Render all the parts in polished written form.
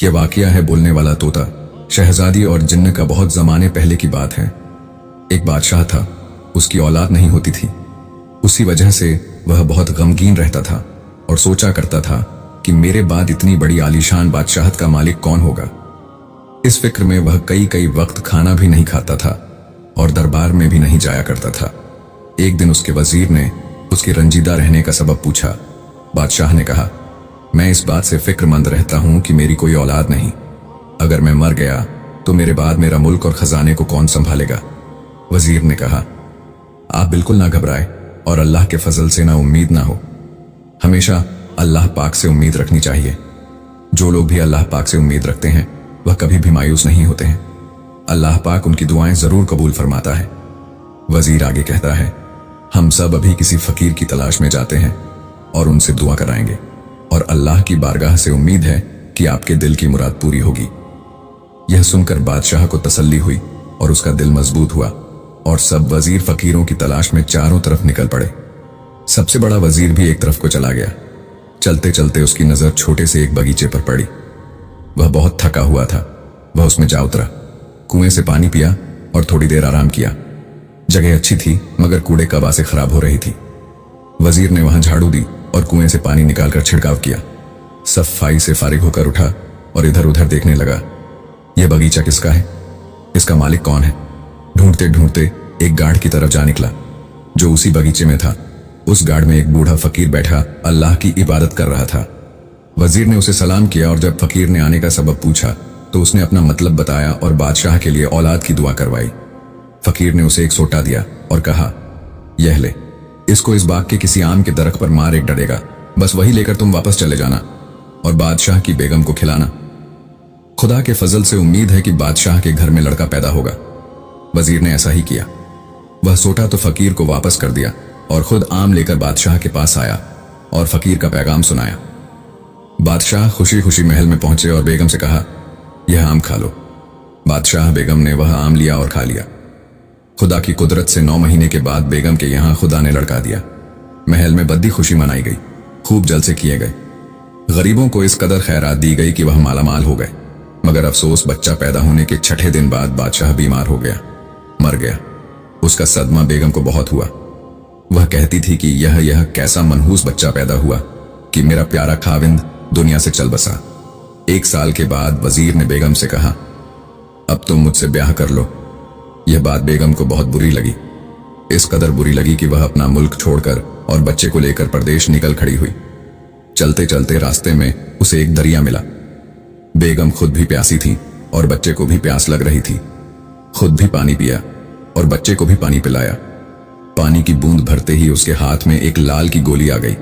यह वाकया है बोलने वाला तोता। शहजादी और जिन्न का बहुत जमाने पहले की बात है। एक बादशाह था, उसकी औलाद नहीं होती थी। उसी वजह से वह बहुत गमगीन रहता था और सोचा करता था कि मेरे बाद इतनी बड़ी आलीशान बादशाहत का मालिक कौन होगा। इस फिक्र में वह कई कई वक्त खाना भी नहीं खाता था और दरबार में भी नहीं जाया करता था। एक दिन उसके वजीर ने उसके रंजीदा रहने का सबब पूछा। बादशाह ने कहा, मैं इस बात से फिक्रमंद रहता हूं कि मेरी कोई औलाद नहीं। अगर मैं मर गया तो मेरे बाद मेरा मुल्क और खजाने को कौन संभालेगा। वजीर ने कहा, आप बिल्कुल ना घबराए और अल्लाह के फजल से ना उम्मीद ना हो। हमेशा अल्लाह पाक से उम्मीद रखनी चाहिए। जो लोग भी अल्लाह पाक से उम्मीद रखते हैं वह कभी भी मायूस नहीं होते हैं। अल्लाह पाक उनकी दुआएं जरूर कबूल फरमाता है। वजीर आगे कहता है, हम सब अभी किसी फकीर की तलाश में जाते हैं और उनसे दुआ कराएंगे और अल्लाह की बारगाह से उम्मीद है कि आपके दिल की मुराद पूरी होगी। यह सुनकर बादशाह को तसल्ली हुई और उसका दिल मजबूत हुआ और सब वजीर फकीरों की तलाश में चारों तरफ निकल पड़े। सबसे बड़ा वजीर भी एक तरफ को चला गया। चलते चलते उसकी नजर छोटे से एक बगीचे पर पड़ी। वह बहुत थका हुआ था। वह उसमें जा उतरा, कुएं से पानी पिया और थोड़ी देर आराम किया। जगह अच्छी थी मगर कूड़े कबा से खराब हो रही थी। वजीर ने वहां झाड़ू दी और कुएं से पानी निकालकर छिड़काव किया। सफाई से फारिग होकर उठा और इधर उधर देखने लगा। यह बगीचा किसका है, इसका मालिक कौन है। ढूंढते ढूंढते एक गाढ़ की तरफ जा निकला जो उसी बगीचे में था। उस गाढ़ में एक बूढ़ा फकीर बैठा अल्लाह की इबादत कर रहा था। वजीर ने उसे सलाम किया और जब फकीर ने आने का सबब पूछा तो उसने अपना मतलब बताया और बादशाह के लिए औलाद की दुआ करवाई। फकीर ने उसे एक सोटा दिया और कहा, यह ले, इसको इस बाग के किसी आम के दरख्त पर मार एक डरेगा, बस वही लेकर तुम वापस चले जाना और बादशाह की बेगम को खिलाना। खुदा के फजल से उम्मीद है कि बादशाह के घर में लड़का पैदा होगा। वजीर ने ऐसा ही किया। वह सोटा तो फकीर को वापस कर दिया और खुद आम लेकर बादशाह के पास आया और फकीर का पैगाम सुनाया। बादशाह खुशी खुशी महल में पहुंचे और बेगम से कहा, यह आम खा लो। बादशाह बेगम ने वह आम लिया और खा लिया। खुदा की कुदरत से 9 महीने के बाद बेगम के यहां खुदा ने लड़का दिया। महल में बद्दी खुशी मनाई गई, खूब जलसे किए गए। गरीबों को इस कदर खैरात दी गई कि वह मालामाल हो गए। मगर अफसोस, बच्चा पैदा होने के 6ठे दिन बाद बादशाह बीमार हो गया, मर गया। उसका सदमा बेगम को बहुत हुआ। वह कहती थी कि यह कैसा मनहूस बच्चा पैदा हुआ कि मेरा प्यारा खाविंद दुनिया से चल बसा। 1 साल के बाद वजीर ने बेगम से कहा, अब तुम मुझसे ब्याह कर लो। यह बात बेगम को बहुत बुरी लगी। इस कदर बुरी लगी कि वह अपना मुल्क छोड़कर और बच्चे को लेकर परदेश निकल खड़ी हुई। चलते चलते रास्ते में उसे एक दरिया मिला। बेगम खुद भी प्यासी थी और बच्चे को भी प्यास लग रही थी। खुद भी पानी पिया और बच्चे को भी पानी पिलाया। पानी की बूंद भरते ही उसके हाथ में एक लाल की गोली आ गई।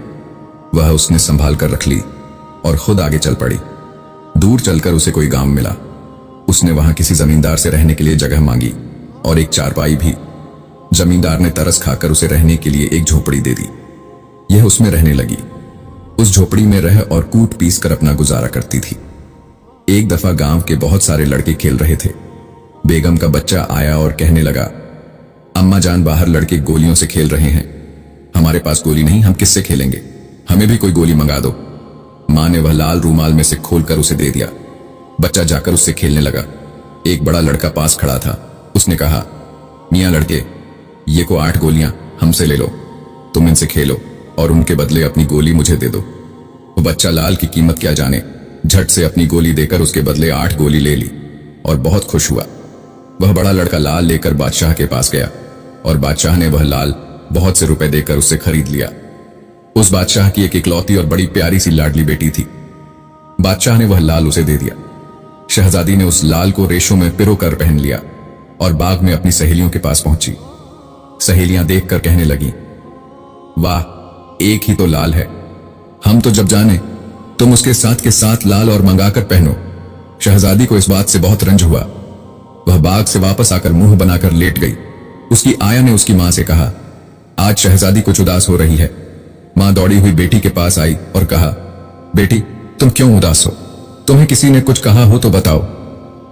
वह उसने संभाल कर रख ली और खुद आगे चल पड़ी। दूर चलकर उसे कोई गांव मिला। उसने वहां किसी जमींदार से रहने के लिए जगह मांगी और एक चारपाई भी। जमींदार ने तरस खाकर उसे रहने के लिए एक झोपड़ी दे दी। यह उसमें रहने लगी। उस झोपड़ी में रह और कूट पीस कर अपना गुजारा करती थी। एक दफा गांव के बहुत सारे लड़के खेल रहे थे। बेगम का बच्चा आया और कहने लगा, अम्मा जान, बाहर लड़के गोलियों से खेल रहे हैं। हमारे पास गोली नहीं, हम किससे खेलेंगे, हमें भी कोई गोली मंगा दो। मां ने वह लाल रूमाल में से खोलकर उसे दे दिया। बच्चा जाकर उससे खेलने लगा। एक बड़ा लड़का पास खड़ा था। उसने कहा, मियां लड़के, ये को 8 गोलियां हमसे ले लो, तुम इनसे खेलो और उनके बदले अपनी गोली मुझे दे दो। वो बच्चा लाल की कीमत क्या जाने, झट से अपनी गोली देकर उसके बदले 8 गोली ले ली और बहुत खुश हुआ। वह बड़ा लड़का लाल लेकर बादशाह के पास गया और बादशाह ने वह लाल बहुत से रुपए देकर उससे खरीद लिया। उस बादशाह की एक इकलौती और बड़ी प्यारी सी लाडली बेटी थी। बादशाह ने वह लाल उसे दे दिया। शहजादी ने उस लाल को रेशों में पिरो कर पहन लिया और बाग में अपनी सहेलियों के पास पहुंची। सहेलियां देखकर कहने लगी, वाह, एक ही तो लाल है, हम तो जब जाने तुम उसके साथ के साथ लाल और मंगाकर पहनो। शहजादी को इस बात से बहुत रंज हुआ। वह बाग से वापस आकर मुंह बनाकर लेट गई। उसकी आया ने उसकी मां से कहा, आज शहजादी कुछ उदास हो रही है। मां दौड़ी हुई बेटी के पास आई और कहा, बेटी, तुम क्यों उदास हो? तुम्हें किसी ने कुछ कहा हो तो बताओ,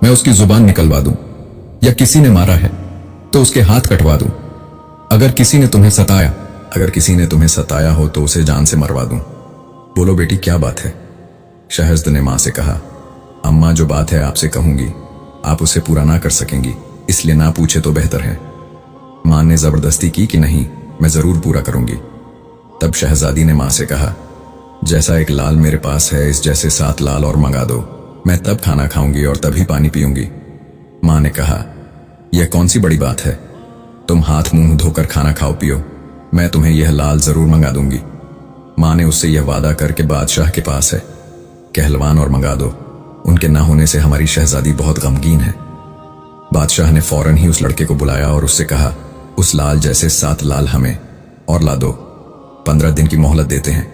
मैं उसकी जुबान निकलवा दूं, या किसी ने मारा है तो उसके हाथ कटवा दूं। अगर किसी ने तुम्हें सताया हो तो उसे जान से मरवा दूं। बोलो बेटी, क्या बात है? शहज़द ने मां से कहा। अम्मा जो बात है आपसे कहूंगी, आप उसे पूरा ना कर सकेंगी, इसलिए ना पूछे तो बेहतर है। मां ने जबरदस्ती की कि नहीं, मैं जरूर पूरा करूंगी। तब शहजादी ने मां से कहा, जैसा एक लाल मेरे पास है, इस जैसे 7 लाल और मंगा दो, मैं तब खाना खाऊंगी और तभी पानी पीऊंगी। मां ने कहा, यह कौन सी बड़ी बात है, तुम हाथ मुंह धोकर खाना खाओ पियो, मैं तुम्हें यह लाल जरूर मंगा दूंगी। मां ने उससे यह वादा करके बादशाह के पास है, कहलवान और मंगा दो, उनके ना होने से हमारी शहजादी बहुत गमगीन है। बादशाह ने फौरन ही उस लड़के को बुलाया और उससे कहा, उस लाल जैसे 7 लाल हमें और ला दो, 15 दिन की मोहलत देते हैं।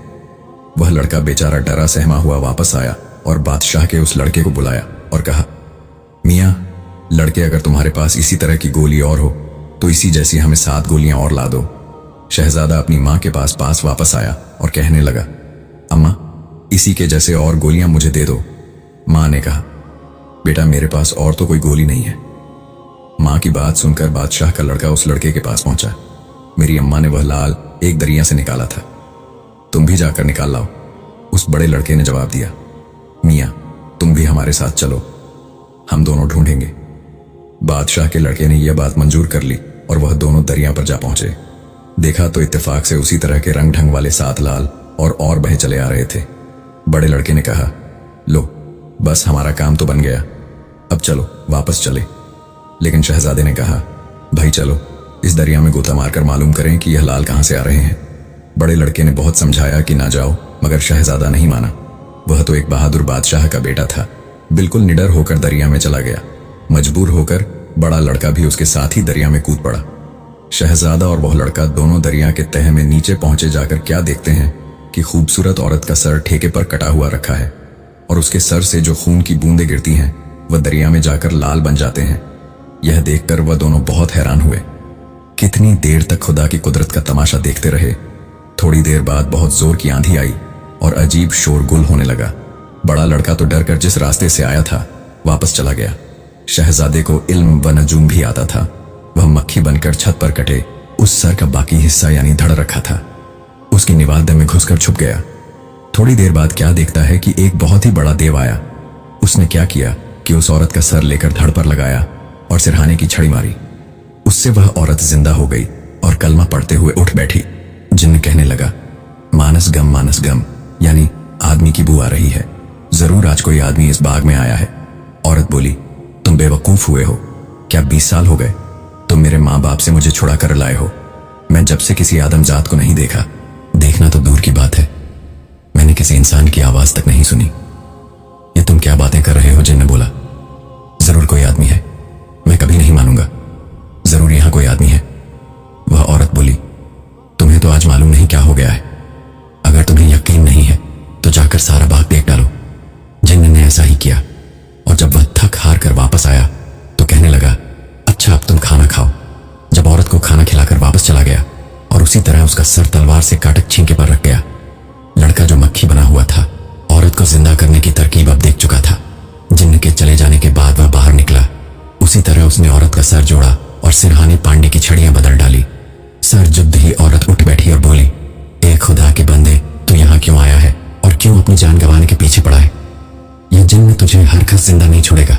वह लड़का बेचारा डरा सहमा हुआ वापस आया और बादशाह के उस लड़के को बुलाया और कहा, मियां लड़के, अगर तुम्हारे पास इसी तरह की गोली और हो तो इसी जैसी हमें 7 गोलियां और ला दो। शहजादा अपनी मां के पास वापस आया और कहने लगा, अम्मा इसी के जैसे और गोलियां मुझे दे दो। मां ने कहा, बेटा मेरे पास और तो कोई गोली नहीं है। मां की बात सुनकर बादशाह का लड़का उस लड़के के पास पहुंचा। मेरी अम्मा ने वह लाल एक दरिया से निकाला था, तुम भी जाकर निकाल लाओ। उस बड़े लड़के ने जवाब दिया, मियां तुम भी हमारे साथ चलो, हम दोनों ढूंढेंगे। बादशाह के लड़के ने यह बात मंजूर कर ली और वह दोनों दरिया पर जा पहुंचे। देखा तो इत्तेफाक से उसी तरह के रंग ढंग वाले 7 लाल और बहे चले आ रहे थे। बड़े लड़के ने कहा, लो बस हमारा काम तो बन गया, अब चलो वापस चले। लेकिन शहजादे ने कहा, भाई चलो इस दरिया में गोता मारकर मालूम करें कि यह लाल कहां से आ रहे हैं। बड़े लड़के ने बहुत समझाया कि ना जाओ, मगर शहजादा नहीं माना। वह तो एक बहादुर बादशाह का बेटा था, बिल्कुल निडर होकर दरिया में चला गया। मजबूर होकर बड़ा लड़का भी उसके साथ ही दरिया में कूद पड़ा। शहजादा और वह लड़का दोनों दरिया के तह में नीचे पहुंचे। जाकर क्या देखते हैं कि खूबसूरत औरत का सर ठेके पर कटा हुआ रखा है और उसके सर से जो खून की बूंदें गिरती हैं वह दरिया में जाकर लाल बन जाते हैं। यह देखकर वह दोनों बहुत हैरान हुए। कितनी देर तक खुदा की कुदरत का तमाशा देखते रहे। थोड़ी देर बाद बहुत जोर की आंधी आई और अजीब शोरगुल होने लगा। बड़ा लड़का तो डर कर जिस रास्ते से आया था वापस चला गया। शहजादे को इल्म व नजूम भी आता था। वह मक्खी बनकर छत पर कटे उस सर का बाकी हिस्सा यानी धड़ रखा था, उसकी निवाल्दे में घुसकर छुप गया। थोड़ी देर बाद क्या देखता है कि एक बहुत ही बड़ा देव आया। उसने क्या किया कि उस औरत का सर लेकर धड़ पर लगाया और सिरहाने की छड़ी मारी। उससे वह औरत जिंदा हो गई और कलमा पढ़ते हुए उठ बैठी। जिन्न कहने लगा, मानस गम यानी आदमी की बू आ रही है, जरूर आज कोई आदमी इस बाग में आया है। औरत बोली, तुम बेवकूफ हुए हो, क्या 20 साल हो गए तुम मेरे माँ बाप से मुझे छुड़ा कर लाए हो? मैं जब से किसी आदमजात को नहीं देखा, देखना तो दूर की बात है, मैंने किसी इंसान की आवाज तक नहीं सुनी। ये तुम क्या बातें कर रहे हो? जिन्न ने बोला, जरूर कोई आदमी है, मैं कभी नहीं मानूंगा, जरूर यहां कोई आदमी है। वह औरत बोली, तुम्हें तो आज मालूम नहीं क्या हो गया है, अगर तुम्हें यकीन नहीं है तो जाकर सारा बाग देख डालो। जिन्न ने ऐसा ही किया और जब वह थक हार कर वापस आया तो कहने लगा, अच्छा अब तुम खाना खाओ। जब औरत को खाना खिलाकर वापस चला गया और उसी तरह उसका सर तलवार से काटक छींके पर रख गया। लड़का जो मक्खी बना हुआ था औरत को जिंदा करने की तरकीब अब देख चुका था। जिन्न के चले जाने के बाद वह बाहर निकला। उसी तरह उसने औरत का सर जोड़ा और सिरहाने पांडे की छड़ियां बदल डाली। सर जुद्ध ही औरत उठ बैठी और बोली, ए खुदा के बंदे, तू यहाँ क्यों आया है और क्यों अपनी जान गंवाने के पीछे पड़ा है? यह जिन्न तुझे हरगिज़ जिंदा नहीं छोड़ेगा।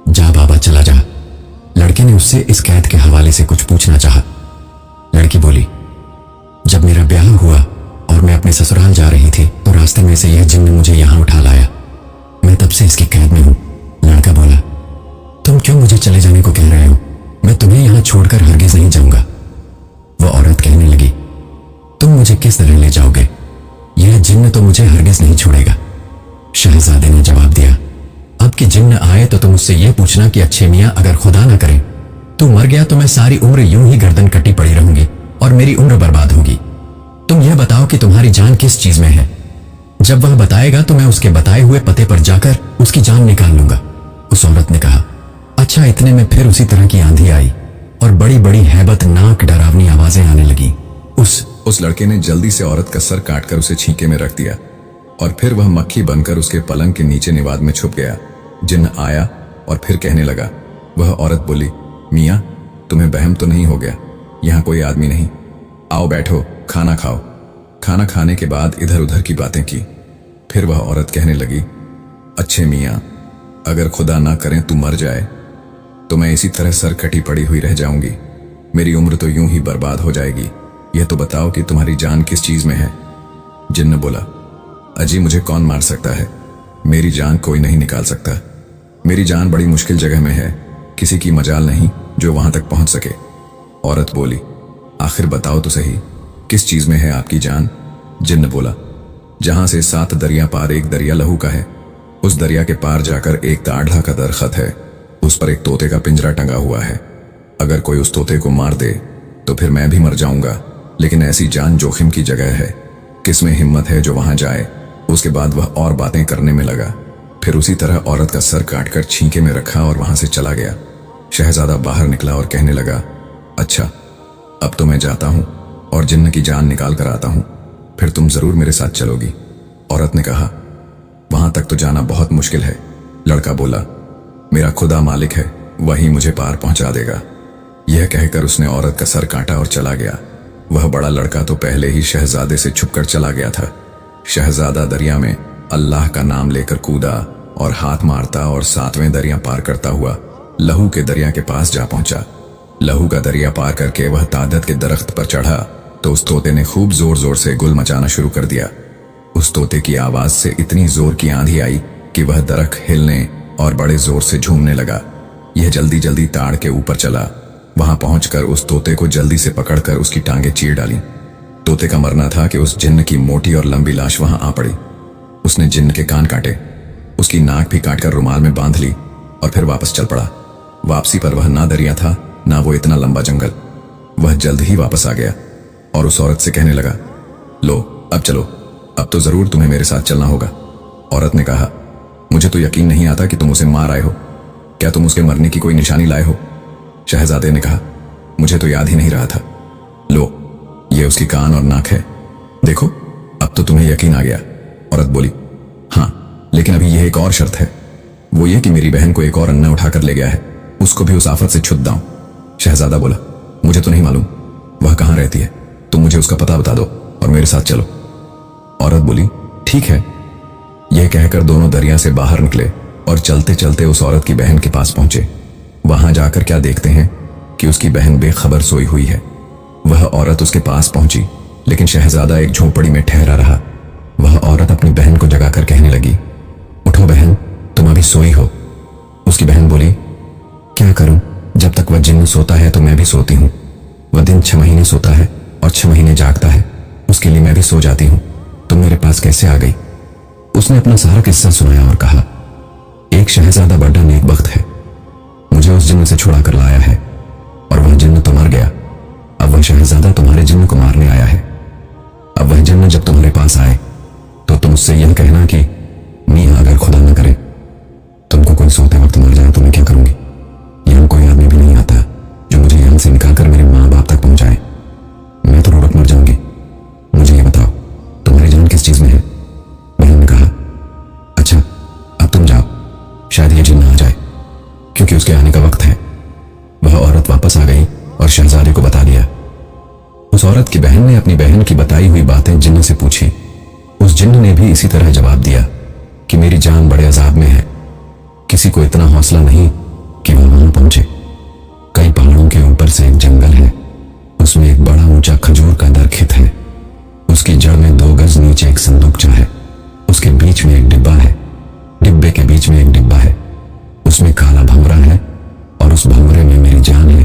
जा बाबा चला जा। लड़के ने उससे इस कैद के हवाले से कुछ पूछना चाहा। लड़की बोली, जब मेरा ब्याह हुआ और मैं अपने ससुराल जा रही थी तो रास्ते में से यह जिन्न मुझे यहाँ उठा लाया, मैं तब से इसकी कैद में हूँ। लड़का बोला, तुम क्यों मुझे चले जाने को कह रहे हो? मैं तुम्हें यहाँ छोड़कर हरगिज नहीं जाऊंगा। वह औरत कहने लगी, तुम मुझे किस तरह ले जाओगे? यह जिन्न तो मुझे हरगिज नहीं छोड़ेगा। शहजादे ने जवाब दिया, अब कि जिन्न आए तो तुम उससे यह पूछना कि अच्छे मियाँ अगर खुदा ना करे तू मर गया तो मैं सारी उम्र यूं ही गर्दन कटी पड़ी रहूंगी और मेरी उम्र बर्बाद होगी। तुम यह बताओ कि तुम्हारी जान किस चीज में है। जब वह बताएगा तो मैं उसके बताए हुए पते पर जाकर उसकी जान निकाल लूंगा। उस औरत ने कहा, अच्छा। इतने में फिर उसी तरह की आंधी आई और बड़ी बड़ी हैबतनाक डरावनी आवाजें आने लगी। उस लड़के ने जल्दी से औरत का सर काटकर उसे छींके में रख दिया और फिर वह मक्खी बनकर उसके पलंग के नीचे निवाद में छुप गया। जिन्न आया और फिर कहने लगा। वह औरत बोली, मियाँ तुम्हें बहम तो नहीं हो गया? यहाँ कोई आदमी नहीं, आओ बैठो खाना खाओ। खाना खाने के बाद इधर उधर की बातें की। फिर वह औरत कहने लगी, अच्छे मियाँ, अगर खुदा ना करें तू मर जाए तो मैं इसी तरह सर कटी पड़ी हुई रह जाऊंगी। मेरी उम्र तो यूं ही बर्बाद हो जाएगी। यह तो बताओ कि तुम्हारी जान किस चीज में है। जिन्न बोला, अजी मुझे कौन मार सकता है, मेरी जान कोई नहीं निकाल सकता। मेरी जान बड़ी मुश्किल जगह में है, किसी की मजाल नहीं जो वहां तक पहुंच सके। औरत बोली, आखिर बताओ तो सही, किस चीज में है आपकी जान। जिन्न बोला, जहां से 7 दरिया पार एक दरिया लहू का है, उस दरिया के पार जाकर एक ताड़ला का दरख्त है, उस पर एक तोते का पिंजरा टंगा हुआ है। अगर कोई उस तोते को मार दे तो फिर मैं भी मर जाऊंगा, लेकिन ऐसी जान जोखिम की जगह है, किसमें हिम्मत है जो वहां जाए। उसके बाद वह और बातें करने में लगा। फिर उसी तरह औरत का सर काटकर छींके में रखा और वहां से चला गया। शहजादा बाहर निकला और कहने लगा, अच्छा अब तो मैं जाता हूं और जिन्न की जान निकाल कर आता हूं, फिर तुम जरूर मेरे साथ चलोगी। औरत ने कहा, वहां तक तो जाना बहुत मुश्किल है। लड़का बोला, मेरा खुदा मालिक है, वही मुझे पार पहुंचा देगा। यह कहकर उसने औरत का सर काटा और चला गया। वह बड़ा लड़का तो पहले ही शहजादे से छुपकर चला गया था। शहजादा दरिया में अल्लाह का नाम लेकर कूदा और हाथ मारता और 7वें दरिया पार करता हुआ लहू के दरिया के पास जा पहुंचा। लहू का दरिया पार करके वह तादत के दरख्त पर चढ़ा तो उस तोते ने खूब जोर जोर से गुल मचाना शुरू कर दिया। उस तोते की आवाज से इतनी जोर की आंधी आई कि वह दरख्त हिलने और बड़े जोर से झूमने लगा। यह जल्दी जल्दी ताड़ के ऊपर चला। वहां पहुंचकर उस तोते को जल्दी से पकड़कर उसकी टांगें चीर डाली। तोते का मरना था कि उस जिन्न की मोटी और लंबी लाश वहां आ पड़ी। उसने जिन्न के कान काटे, उसकी नाक भी काटकर रुमाल में बांध ली और फिर वापस चल पड़ा। वापसी पर वह ना दरिया था ना वो इतना लंबा जंगल। वह जल्द ही वापस आ गया और उस औरत से कहने लगा, लो अब चलो, अब तो जरूर तुम्हें मेरे साथ चलना होगा। औरत ने कहा, मुझे तो यकीन नहीं आता कि तुम उसे मार आए हो। क्या तुम उसके मरने की कोई निशानी लाए हो? शहजादे ने कहा, मुझे तो याद ही नहीं रहा था। लो ये उसकी कान और नाक है, देखो अब तो तुम्हें यकीन आ गया। औरत बोली, हाँ लेकिन अभी यह एक और शर्त है, वो ये कि मेरी बहन को एक और अन्ना उठाकर ले गया है, उसको भी उस आफत से छुट दाऊं। शहजादा बोला, मुझे तो नहीं मालूम वह कहां रहती है, तुम मुझे उसका पता बता दो और मेरे साथ चलो। औरत बोली, ठीक है। यह कहकर दोनों दरिया से बाहर निकले और चलते चलते उस औरत की बहन के पास पहुंचे। वहां जाकर क्या देखते हैं कि उसकी बहन बेखबर सोई हुई है। वह औरत उसके पास पहुंची, लेकिन शहजादा एक झोपड़ी में ठहरा रहा। वह औरत अपनी बहन को जगाकर कहने लगी, उठो बहन, तुम अभी सोई हो। उसकी बहन बोली, क्या करूं, जब तक वह जिन्न सोता है तो मैं भी सोती हूं। वह दिन 6 महीने सोता है और 6 महीने जागता है, उसके लिए मैं भी सो जाती हूं। तुम मेरे पास कैसे आ गई? उसने अपना सारा किस्सा सुनाया और कहा, एक शहजादा बड़ा नेकबख्त है, मुझे उस जिन्न से छुड़ा कर लाया है और वह जिन्न तो मर गया। अब वह शहजादा तुम्हारे जिन्न को मारने आया है। अब वह जिन्न जब तुम्हारे पास आए तो तुम उससे यह कहना कि मियां अगर खुदा न करे तुमको कोई सोते वक्त मर जाए तो मैं क्या करूंगी। यहां कोई आदमी भी नहीं आता जो मुझे यहां से निकालकर मेरे माँ बाप तक पहुंचाए। मैं तो रोड़क मर जाऊंगी। मुझे ये बताओ तुम्हारी जान किस चीज में है? बहन ने कहा, अच्छा अब तुम जाओ, शायद ये जिन्न आ जाए, क्योंकि उसके आने का वक्त है। वह औरत वापस आ गई और शहजादे को बता दिया। उस औरत की बहन ने अपनी बहन की बताई हुई बातें जिन्न से पूछी। उस जिन्न ने भी इसी तरह जवाब दिया कि मेरी जान बड़े अजाब में है। किसी को इतना हौसला नहीं कि वह वहां पहुंचे। कई पहाड़ों के ऊपर से एक जंगल है, उसमें एक बड़ा ऊंचा खजूर का दरख्त है। उसकी जड़ में 2 गज नीचे एक संदूकचा है, उसके बीच में एक डिब्बा है, डिब्बे के बीच में एक डिब्बा है, उसमें काला भंवरा है और उस भंवरे में मेरी जान है।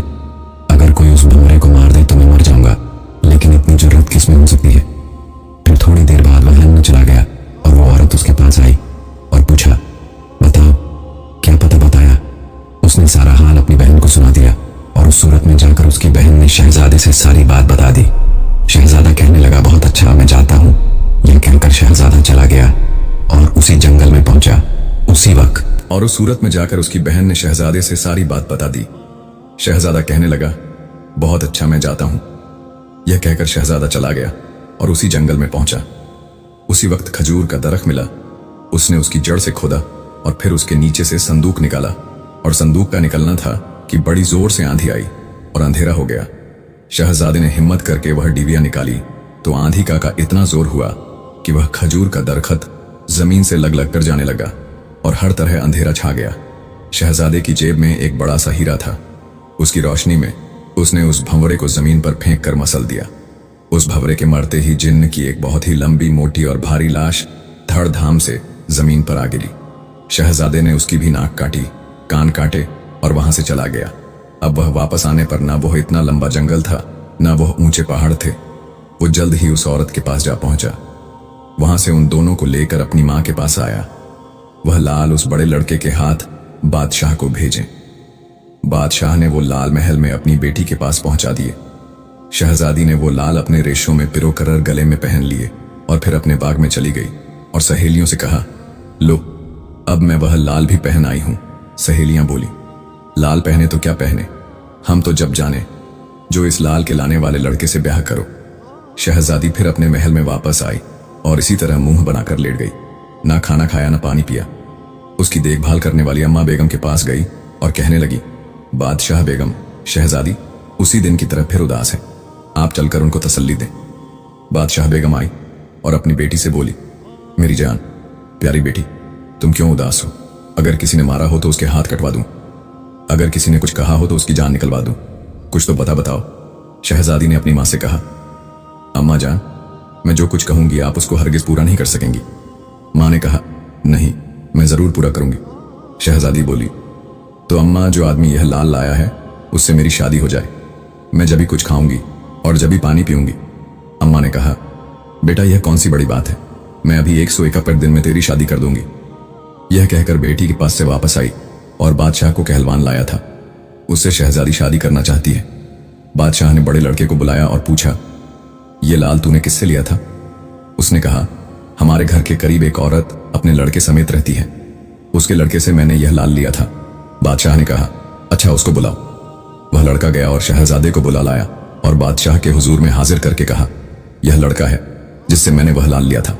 अगर कोई उस भंवरे को मार दे तो मैं मर जाऊंगा, लेकिन इतनी जरूरत किस में हो सकती है? फिर थोड़ी देर बाद वह अन्ना चला गया और वो औरत उसके पास आई और पूछा, बताओ क्या पता बताया? उसने सारा हाल अपनी बहन को सुना दिया और उस सूरत में जाकर उसकी बहन ने शहजादे से सारी बात बता दी। शहजादा कहने लगा, बहुत अच्छा, मैं जाता हूं। यह कहकर शहजादा चला गया और उसी जंगल में पहुंचा उसी वक्त। और उस सूरत में जाकर उसकी बहन ने शहजादे से सारी बात बता दी। शहजादा कहने लगा, बहुत अच्छा, मैं जाता हूं। यह कहकर शहजादा चला गया और उसी जंगल में पहुंचा। उसी वक्त खजूर का दरख्त मिला। उसने उसकी जड़ से खोदा और फिर उसके नीचे से संदूक निकाला, और संदूक का निकलना था कि बड़ी जोर से आंधी आई और अंधेरा हो गया। शहजादे ने हिम्मत करके वह डिबिया निकाली तो आंधी का इतना जोर हुआ कि वह खजूर का दरख्त जमीन से लग लग कर जाने लगा। और हर तरह अंधेरा छा गया। शहजादे की जेब में एक बड़ा सा हीरा था। उसकी रोशनी में उसने उस भंवरे को जमीन पर फेंक कर मसल दिया। उस भंवरे के मरते ही जिन्न की एक बहुत ही लंबी, मोटी और भारी लाश धड़धाम से जमीन पर आ गिरी। शहजादे ने उसकी भी नाक काटी, कान काटे और वहां से चला गया। अब वह वापस आने पर ना वह इतना लंबा जंगल था, ना वह ऊंचे पहाड़ थे। वो जल्द ही उस औरत के पास जा पहुंचा। वहां से उन दोनों को लेकर अपनी मां के पास आया। वह लाल उस बड़े लड़के के हाथ बादशाह को भेजे। बादशाह ने वो लाल महल में अपनी बेटी के पास पहुंचा दिए। शहजादी ने वो लाल अपने रेशों में पिरो कर गले में पहन लिए और फिर अपने बाग में चली गई और सहेलियों से कहा, लो अब मैं वह लाल भी पहन आई हूं। सहेलियां बोली, लाल पहने तो क्या पहने, हम तो जब जाने जो इस लाल के लाने वाले लड़के से ब्याह करो। शहजादी फिर अपने महल में वापस आई और इसी तरह मुंह बनाकर लेट गई। ना खाना खाया, ना पानी पिया। उसकी देखभाल करने वाली अम्मा बेगम के पास गई और कहने लगी, बादशाह बेगम, शहजादी उसी दिन की तरह फिर उदास है, आप चलकर उनको तसल्ली दें। बादशाह बेगम आई और अपनी बेटी से बोली, मेरी जान प्यारी बेटी, तुम क्यों उदास हो? अगर किसी ने मारा हो तो उसके हाथ कटवा दूं, अगर किसी ने कुछ कहा हो तो उसकी जान निकलवा दूं, कुछ तो बताओ। शहजादी ने अपनी मां से कहा, अम्मा जान, मैं जो कुछ कहूंगी आप उसको हरगिज पूरा नहीं कर सकेंगी। मां ने कहा, नहीं, मैं जरूर पूरा करूंगी। शहजादी बोली, तो अम्मा, जो आदमी यह लाल लाया है उससे मेरी शादी हो जाए, मैं जब भी कुछ खाऊंगी और जब भी पानी पीऊंगी। अम्मा ने कहा, बेटा यह कौन सी बड़ी बात है, मैं अभी 101 दिन में तेरी शादी कर दूंगी। यह कहकर बेटी के पास से वापस आई और बादशाह को कहलवान लाया था। उससे शहजादी शादी करना चाहती है। बादशाह ने बड़े लड़के को बुलाया और पूछा, यह लाल तूने किससे लिया था? उसने कहा, हमारे घर के करीब एक औरत अपने लड़के समेत रहती है, उसके लड़के से मैंने यह लाल लिया था। बादशाह ने कहा, अच्छा उसको बुलाओ। वह लड़का गया और शहजादे को बुला लाया और बादशाह के हुजूर में हाजिर करके कहा, यह लड़का है जिससे मैंने वह लाल लिया था।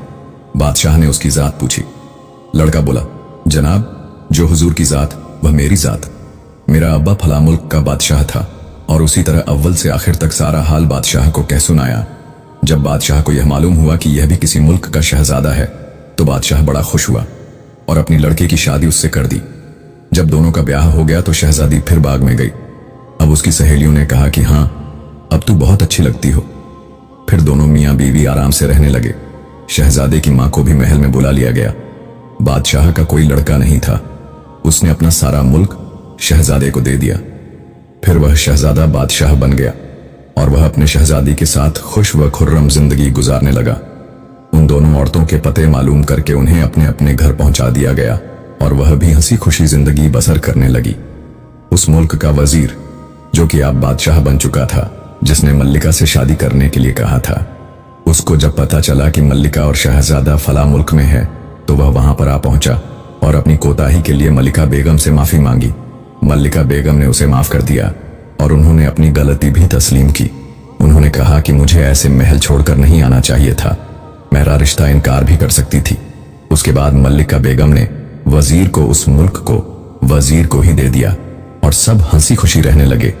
बादशाह ने उसकी जात पूछी। लड़का बोला, जनाब, जो हुजूर की जात वह मेरी जात। मेरा अब्बा फला मुल्क का बादशाह था। और उसी तरह अव्वल से आखिर तक सारा हाल बादशाह को कह सुनाया। जब बादशाह को यह मालूम हुआ कि यह भी किसी मुल्क का शहजादा है तो बादशाह बड़ा खुश हुआ और अपनी लड़के की शादी उससे कर दी। जब दोनों का ब्याह हो गया तो शहजादी फिर बाग में गई। अब उसकी सहेलियों ने कहा कि हाँ, अब तू बहुत अच्छी लगती हो। फिर दोनों मियां बीवी आराम से रहने लगे। शहजादे की मां को भी महल में बुला लिया गया। बादशाह का कोई लड़का नहीं था, उसने अपना सारा मुल्क शहजादे को दे दिया। फिर वह शहजादा बादशाह बन गया और वह अपने शहजादी के साथ खुश व खुर्रम जिंदगी गुजारने लगा। उन दोनों औरतों के पते मालूम करके उन्हें अपने अपने घर पहुंचा दिया गया और वह भी हंसी खुशी जिंदगी बसर करने लगी। उस मुल्क का वजीर, जो कि अब बादशाह बन चुका था, जिसने मल्लिका से शादी करने के लिए कहा था, उसको जब पता चला कि मल्लिका और शहजादा फला मुल्क में है तो वह वहां पर आ पहुंचा और अपनी कोताही के लिए मल्लिका बेगम से माफी मांगी। मल्लिका बेगम ने उसे माफ कर दिया और उन्होंने अपनी गलती भी तस्लीम की। उन्होंने कहा कि मुझे ऐसे महल छोड़कर नहीं आना चाहिए था, मेरा रिश्ता इनकार भी कर सकती थी। उसके बाद मल्लिका बेगम ने वजीर को उस मुल्क को वजीर को ही दे दिया और सब हंसी खुशी रहने लगे।